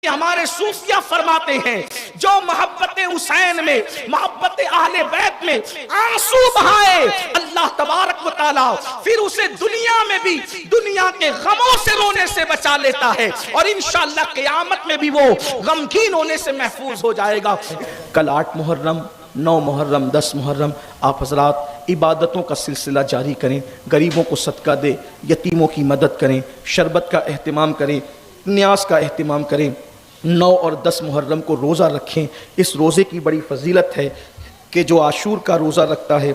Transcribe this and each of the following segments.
ہمارے صوفیہ فرماتے ہیں جو محبت حسین میں محبت اہل بیت میں آنسو بہائے اللہ تبارک و تعالی پھر اسے دنیا میں بھی دنیا کے غموں سے رونے سے بچا لیتا ہے اور انشاءاللہ قیامت میں بھی وہ غمگین ہونے سے محفوظ ہو جائے گا۔ کل 8 محرم 9 محرم 10 محرم آپ حضرات عبادتوں کا سلسلہ جاری کریں، غریبوں کو صدقہ دیں، یتیموں کی مدد کریں، شربت کا اہتمام کریں، نیاز کا اہتمام کریں۔ 9 اور 10 محرم کو روزہ رکھیں۔ اس روزے کی بڑی فضیلت ہے کہ جو عاشور کا روزہ رکھتا ہے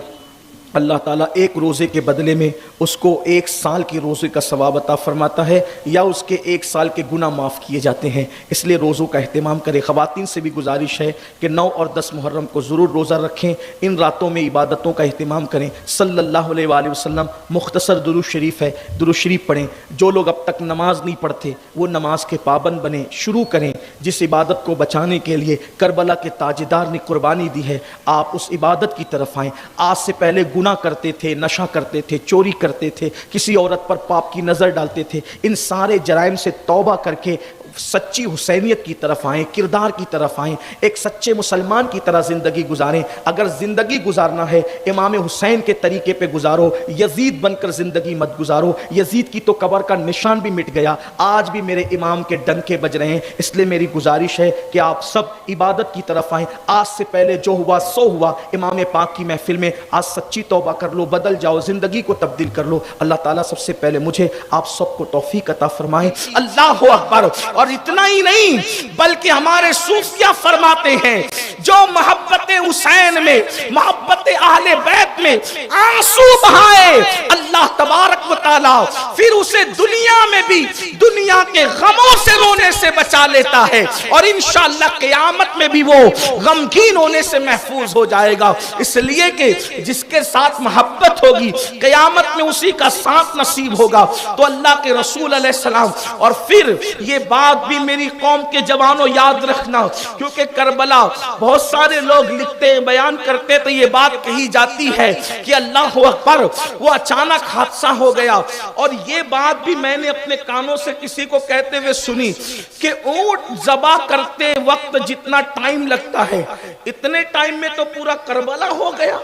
اللہ تعالیٰ ایک روزے کے بدلے میں اس کو 1 سال کی روزے کا ثواب عطا فرماتا ہے یا اس کے 1 سال کے گناہ معاف کیے جاتے ہیں، اس لیے روزوں کا اہتمام کریں۔ خواتین سے بھی گزارش ہے کہ 9 اور 10 محرم کو ضرور روزہ رکھیں، ان راتوں میں عبادتوں کا اہتمام کریں۔ صلی اللہ علیہ وآلہ وسلم مختصر درود شریف ہے، درود شریف پڑھیں۔ جو لوگ اب تک نماز نہیں پڑھتے وہ نماز کے پابند بنیں، شروع کریں۔ جس عبادت کو بچانے کے لیے کربلا کے تاجدار نے قربانی دی ہے، آپ اس عبادت کی طرف آئیں۔ آج سے پہلے گناہ کرتے تھے، نشہ کرتے تھے، چوری کرتے تھے، کسی عورت پر پاپ کی نظر ڈالتے تھے، ان سارے جرائم سے توبہ کر کے سچی حسینیت کی طرف آئیں، کردار کی طرف آئیں، ایک سچے مسلمان کی طرح زندگی گزاریں۔ اگر زندگی گزارنا ہے امام حسین کے طریقے پہ گزارو، یزید بن کر زندگی مت گزارو۔ یزید کی تو قبر کا نشان بھی مٹ گیا، آج بھی میرے امام کے ڈنکے بج رہے ہیں۔ اس لیے میری گزارش ہے کہ آپ سب عبادت کی طرف آئیں۔ آج سے پہلے جو ہوا سو ہوا، امام پاک کی محفل میں آج سچی توبہ کر لو، بدل جاؤ، زندگی کو تبدیل کر لو۔ اللہ تعالیٰ سب سے پہلے مجھے آپ سب کو توفیق عطا فرمائے۔ اللہ اکبر۔ اور اتنا ہی نہیں بلکہ ہمارے صوفیہ فرماتے ہیں جو محبت حسین میں محبت اہل بیت میں آنسو بہائے اللہ تبارک و تعالی پھر اسے دنیا میں بھی دنیا کے غموں سے رونے سے بچا لیتا ہے اور انشاءاللہ قیامت میں بھی وہ غمگین ہونے سے محفوظ ہو جائے گا۔ اس لیے کہ جس کے ساتھ محبت ہوگی قیامت میں اسی کا ساتھ نصیب ہوگا۔ تو اللہ کے رسول علیہ السلام، اور پھر یہ بات بھی میری قوم کے جوانوں یاد رکھنا، کیونکہ کربلا بہت سارے لوگ لکھتے ہیں، بیان کرتے تو یہ بات کہی جاتی ہے کہ اللہ اکبر وہ اچانک حادثہ ہو گیا، اور یہ بات بھی میں نے اپنے کانوں سے کسی کو کہتے ہوئے سنی کہ اونٹ ذبح کرتے وقت جتنا ٹائم لگتا ہے اتنے ٹائم میں تو پورا کربلا ہو گیا۔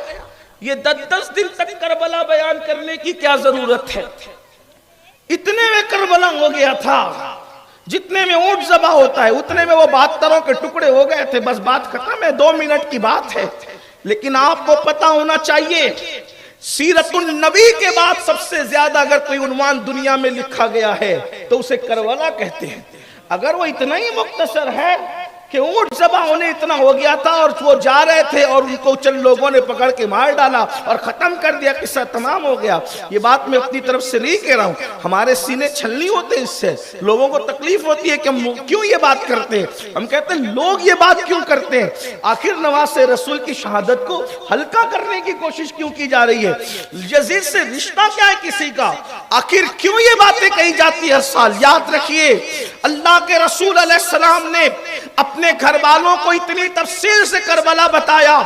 یہ 10 دن تک کربلا بیان کرنے کی کیا ضرورت ہے؟ اتنے میں کربلا ہو گیا تھا، جتنے میں اونٹ ذبح ہوتا ہے اتنے میں وہ 72 کے ٹکڑے ہو گئے تھے، بس بات ختم ہے، 2 منٹ کی بات ہے۔ لیکن آپ کو پتا ہونا چاہیے سیرت النبی کے بعد سب سے زیادہ اگر کوئی عنوان دنیا میں لکھا گیا ہے تو اسے کربلا کہتے ہیں۔ اگر وہ اتنا ہی مختصر ہے کہ اونٹ ذبح ہونے اتنا ہو گیا تھا اور وہ جا رہے تھے اور ان کو چند لوگوں نے پکڑ کے مار ڈالا اور ختم کر دیا، قصہ تمام ہو گیا، یہ بات میں اپنی طرف سے نہیں کہہ رہا ہوں۔ ہمارے سینے چھلنی ہوتے ہیں، اس سے لوگوں کو تکلیف ہوتی ہے کہ ہم کیوں یہ بات کرتے ہیں۔ ہم کہتے ہیں لوگ یہ بات کیوں کرتے ہیں، آخر نواز رسول کی شہادت کو ہلکا کرنے کی کوشش کیوں کی جا رہی ہے؟ یزید سے رشتہ کیا ہے کسی کا؟ آخر کیوں یہ باتیں کہی جاتی ہے ہر سال؟ یاد رکھیے اللہ کے رسول علیہ السلام نے اپنے گھر والوں کو اتنی تفصیل سے کربلا بتایا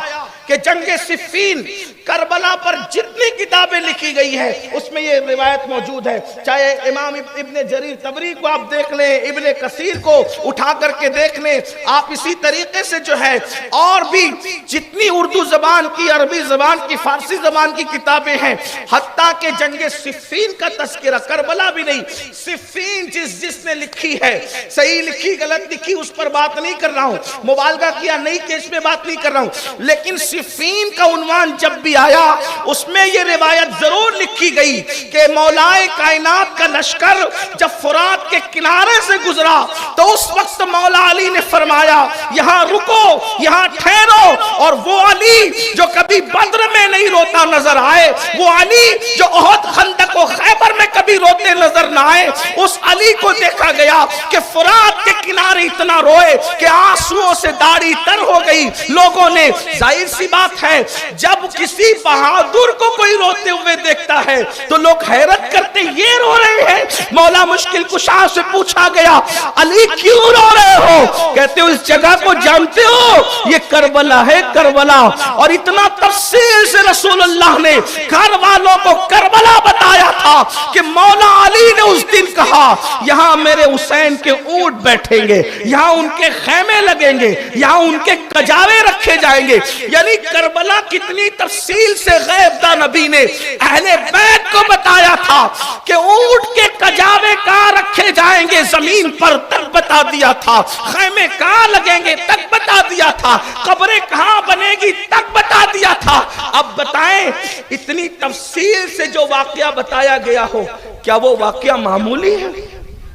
کہ جنگ صفین کربلا پر جتنی کتابیں لکھی گئی ہے اس میں یہ روایت موجود ہے، چاہے امام ابن جریر طبری کو آپ دیکھ لیں، ابن کثیر کو اٹھا کر کے دیکھ لیں، آپ اسی طریقے سے جو ہے اور بھی جتنی اردو زبان کی، عربی زبان کی، فارسی زبان کی کتابیں ہیں، حتیٰ کہ جنگ صفین کا تذکرہ، کربلا بھی نہیں، صفین جس نے لکھی ہے، صحیح لکھی غلط لکھی اس پر بات نہیں کر رہا ہوں، مبالغہ کیا نہیں کہ اس میں بات نہیں کر رہا ہوں، لیکن صفین کا عنوان جب بھی آیا اس میں یہ روایت ضرور لکھی گئی کہ مولائے کائنات کا لشکر جب فرات کے کنارے سے گزرا تو اس وقت مولا علی نے فرمایا یہاں رکو، یہاں ٹھہرو، اور وہ علی جو کبھی بدر میں نہیں روتا نظر آئے، وہ علی جو احد خندق و خیبر میں کبھی روتے نظر نہ آئے، اس علی کو دیکھا گیا کہ فرات کے کنارے اتنا روئے کہ آنسوؤں سے داڑھی تر ہو گئی۔ لوگوں نے، ظاہر سی بات ہے جب کسی بہادر کو کوئی روتے ہوئے دیکھتا ہے تو لوگ حیرت کرتے یہ رو رہے ہیں۔ مولا مشکل کشا سے پوچھا گیا علی کیوں رو رہے ہو؟ کہتے ہو اس جگہ کو جانتے ہو؟ یہ کربلا ہے، کربلا۔ اور اتنا تفصیل سے رسول اللہ نے گھر والوں کو کربلا بتایا تھا کہ مولا علی نے اس دن کہا یہاں میرے حسین کے اونٹ بیٹھیں گے، یہاں ان کے خیمے لگیں گے، یہاں ان کے کجاوے رکھے جائیں گے۔ یعنی کربلا کتنی تفصیل سے غیب داں نبی نے اہل بیت کو بتایا تھا کہ اونٹ کے کجاوے کہاں رکھے جائیں گے زمین پر تک بتا دیا تھا، خیمے کہاں لگیں گے تک بتا دیا تھا، قبریں کہاں بنے گی تک بتا دیا تھا۔ اب بتائیں اتنی تفصیل سے جو واقعہ بتایا گیا ہو، کیا وہ واقعہ معمولی ہے؟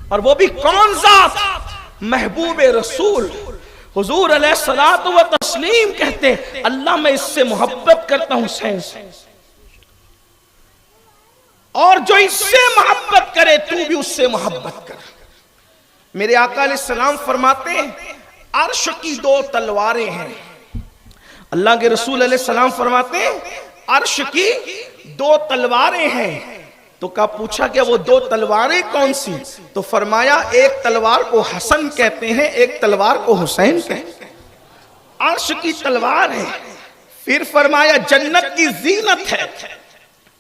اور وہ بھی کون ذات؟ محبوب رسول حضور علیہ الصلوۃ والتسلیم کہتے ہیں اللہ میں اس سے محبت کرتا ہوں حسین سے، اور جو اس سے محبت کرے تو بھی اس سے محبت کر۔ میرے آقا علیہ السلام فرماتے ہیں عرش کی دو تلواریں ہیں۔ اللہ کے رسول علیہ السلام فرماتے ہیں عرش کی دو تلواریں ہیں۔ تو کہا پوچھا کہ وہ دو تلواریں کون سی؟ تو فرمایا ایک تلوار کو حسن کہتے ہیں، ایک تلوار کو حسین کہتے ہیں۔ عرش کی تلوار ہے۔ پھر فرمایا جنت کی زینت ہے۔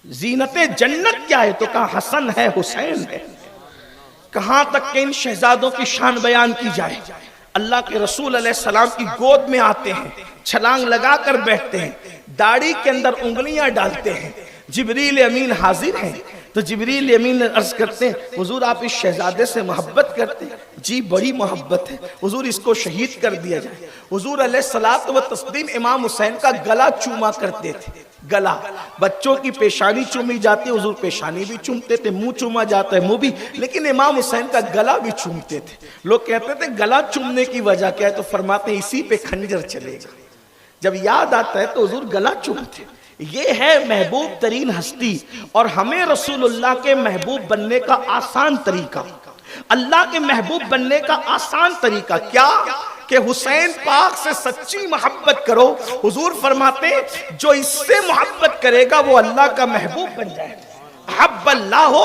زینت جنت کیا ہے؟ تو کہا حسن ہے، حسین ہے۔ کہاں تک کہ ان شہزادوں کی شان بیان کی جائے؟ اللہ کے رسول علیہ السلام کی گود میں آتے ہیں، چھلانگ لگا کر بیٹھتے ہیں، داڑھی کے اندر انگلیاں ڈالتے ہیں، جبریل امین حاضر ہیں۔ تو جبریل امین نے عرض کرتے ہیں حضور آپ اس شہزادے سے محبت کرتے ہیں؟ جی بڑی محبت ہے حضور، اس کو شہید کر دیا جائے۔ حضور علیہ الصلوۃ والتسلیم امام حسین کا گلا چوما کرتے تھے۔ گلا، بچوں کی پیشانی چومی جاتی، حضور پیشانی بھی چومتے تھے، منہ چوما جاتا ہے منہ بھی، لیکن امام حسین کا گلا بھی چومتے تھے۔ لوگ کہتے تھے گلا چومنے کی وجہ کیا ہے؟ تو فرماتے ہیں اسی پہ خنجر چلے گا۔ جب یاد آتا ہے تو حضور گلا چومتے۔ یہ ہے محبوب ترین ہستی، اور ہمیں رسول اللہ کے محبوب بننے کا آسان طریقہ، اللہ کے محبوب بننے کا آسان طریقہ کیا؟ کہ حسین پاک سے سچی محبت کرو۔ حضور فرماتے ہیں جو اس سے محبت کرے گا وہ اللہ کا محبوب بن جائے گا۔ حب اللہ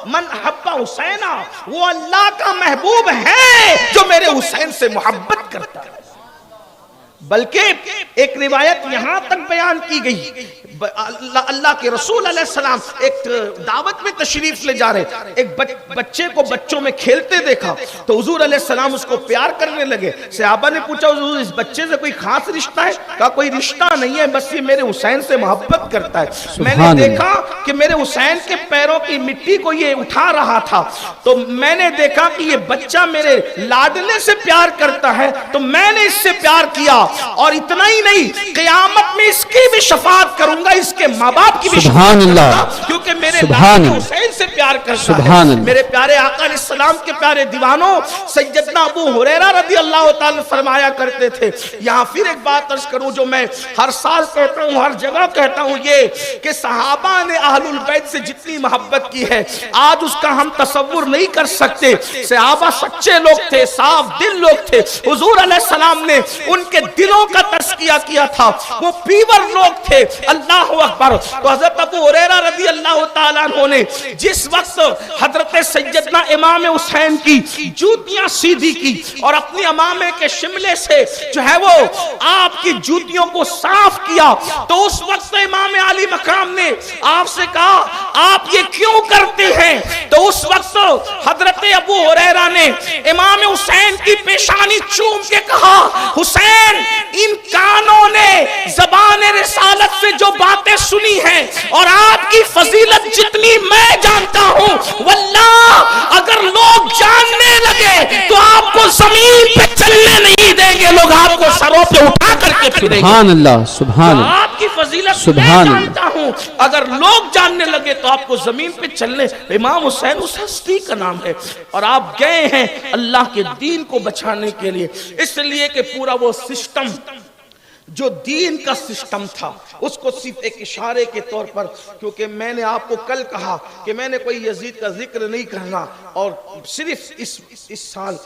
من حب حسینہ، وہ اللہ کا محبوب ہے جو میرے حسین سے محبت کرتا ہے۔ بلکہ ایک روایت یہاں تک بیان کی گئی، اللہ کے رسول علیہ السلام ایک دعوت میں تشریف لے جا رہے، ایک بچے کو بچوں میں کھیلتے دیکھا تو حضور علیہ السلام اس کو پیار کرنے لگے۔ صحابہ نے پوچھا حضور اس بچے سے کوئی خاص رشتہ ہے؟ کہا کوئی رشتہ نہیں ہے، بس یہ میرے حسین سے محبت کرتا ہے۔ میں نے دیکھا کہ میرے حسین کے پیروں کی مٹی کو یہ اٹھا رہا تھا، تو میں نے دیکھا کہ یہ بچہ میرے لاڈلے سے پیار کرتا ہے، تو میں نے اس سے پیار کیا، اور اتنا ہی نہیں قیامت میں اس کی بھی شفاعت کروں گا، اس کے ماں باپ کی بھی شفاعت کروں گا، کیونکہ میرے لاڈلے حسین سے پیار کرتا ہے۔ میرے پیارے آقا علیہ السلام کے پیارے دیوانوں، سیدنا ابو ہریرہ رضی اللہ تعالی فرمایا کرتے تھے، یہاں پھر ایک بات عرض کروں جو میں ہر سال کہتا ہوں، ہر جگہ کہتا ہوں، یہ کہ صحابہ نے اہل البیت سے جتنی محبت کی ہے آج اس کا ہم تصور نہیں کر سکتے۔ صحابہ سچے لوگ تھے، صاف دل لوگ تھے، حضور علیہ السلام نے ان کے دلوں کا تزکیہ کیا تھا، وہ پیور لوگ تھے۔ اللہ اکبر۔ تو حضرت ابو ہریرہ رضی اللہ تعالیٰ عنہ نے جس وقت حضرت سیدنا امام حسین کی جوتیاں سیدھی کی اور اپنی امامے کے شملے سے جو ہے وہ آپ کی جوتیوں کو صاف کیا، تو اس وقت امام علی مقام نے آپ سے کہا آپ یہ کیوں کرتے ہیں؟ تو اس وقت حضرت ابو ہریرہ نے امام حسین کی پیشانی چوم کے کہا حسین ان کانوں نے زبان رسالت سے جو باتیں سنی ہیں اور آپ کی فضیلت جتنی میں جانتا ہوں، واللہ اگر لوگ جاننے لگے تو آپ کو زمین پہ چلنے نہیں دیں گے، لوگ آپ کو سروں پہ اٹھا کر کے پھریں گے۔ سبحان اللہ، سبحان اللہ۔ آپ کی فضیلت میں جانتا ہوں، اگر لوگ جاننے لگے تو آپ کو زمین پہ چلنے۔ امام حسین اس ہستی کا نام ہے، اور آپ گئے ہیں اللہ کے دین کو بچانے کے لیے، اس لیے کہ پورا وہ سسٹم جو دین کا سسٹم تھا اس کو صرف ایک اشارے کے طور پر، کیونکہ میں نے آپ کو کل کہا کہ میں نے کوئی یزید کا ذکر نہیں کرنا، اور صرف اس سال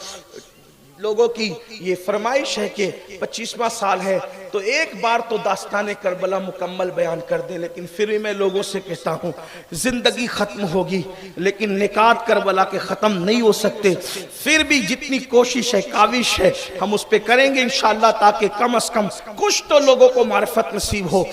لوگوں کی یہ فرمائش ہے کہ 25واں سال ہے تو ایک بار تو داستان کربلا مکمل بیان کر دیں، لیکن پھر بھی میں لوگوں سے کہتا ہوں زندگی ختم ہوگی لیکن نکات کربلا کے ختم نہیں ہو سکتے، پھر بھی جتنی کوشش ہے کاوش ہے ہم اس پہ کریں گے انشاءاللہ، تاکہ کم از کم کچھ تو لوگوں کو معرفت نصیب ہو۔